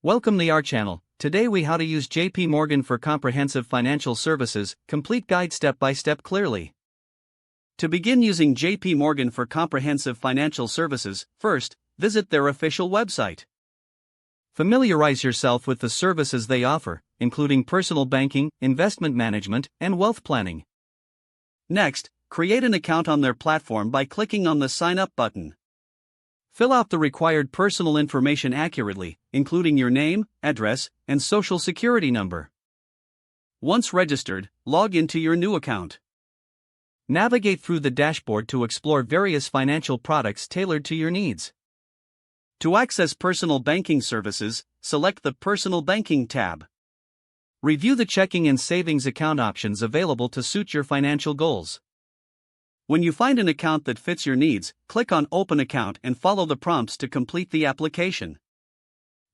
Welcome to our channel. Today we how to use JP Morgan for comprehensive financial services, complete guide step by step clearly. To begin using JP Morgan for comprehensive financial services, first, visit their official website. Familiarize yourself with the services they offer, including personal banking, investment management, and wealth planning. Next, create an account on their platform by clicking on the Sign Up button. Fill out the required personal information accurately, including your name, address, and social security number. Once registered, log into your new account. Navigate through the dashboard to explore various financial products tailored to your needs. To access personal banking services, select the Personal Banking tab. Review the checking and savings account options available to suit your financial goals. When you find an account that fits your needs, click on Open Account and follow the prompts to complete the application.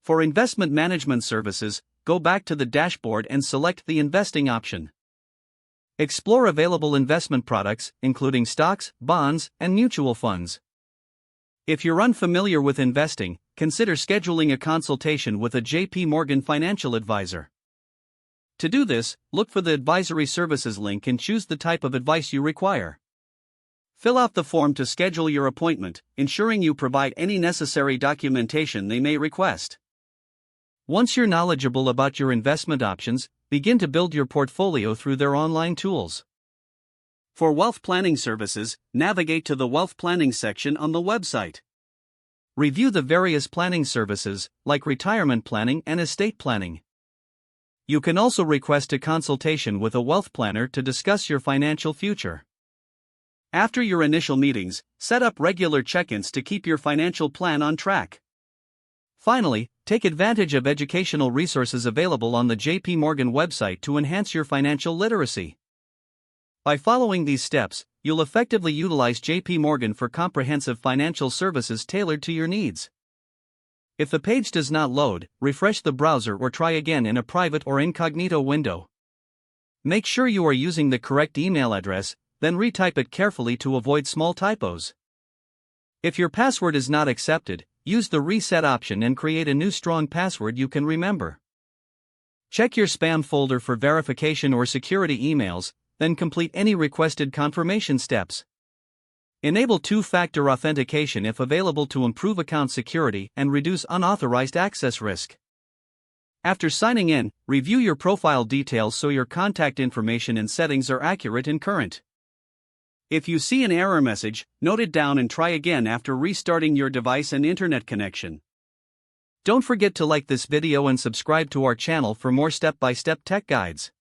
For investment management services, go back to the dashboard and select the Investing option. Explore available investment products, including stocks, bonds, and mutual funds. If you're unfamiliar with investing, consider scheduling a consultation with a JP Morgan financial advisor. To do this, look for the Advisory Services link and choose the type of advice you require. Fill out the form to schedule your appointment, ensuring you provide any necessary documentation they may request. Once you're knowledgeable about your investment options, begin to build your portfolio through their online tools. For wealth planning services, navigate to the Wealth Planning section on the website. Review the various planning services, like retirement planning and estate planning. You can also request a consultation with a wealth planner to discuss your financial future. After your initial meetings, set up regular check-ins to keep your financial plan on track. Finally, take advantage of educational resources available on the JP Morgan website to enhance your financial literacy. By following these steps, you'll effectively utilize JP Morgan for comprehensive financial services tailored to your needs. If the page does not load, refresh the browser or try again in a private or incognito window. Make sure you are using the correct email address, then retype it carefully to avoid small typos. If your password is not accepted, use the reset option and create a new strong password you can remember. Check your spam folder for verification or security emails, then complete any requested confirmation steps. Enable two-factor authentication if available to improve account security and reduce unauthorized access risk. After signing in, review your profile details so your contact information and settings are accurate and current. If you see an error message, note it down and try again after restarting your device and internet connection. Don't forget to like this video and subscribe to our channel for more step-by-step tech guides.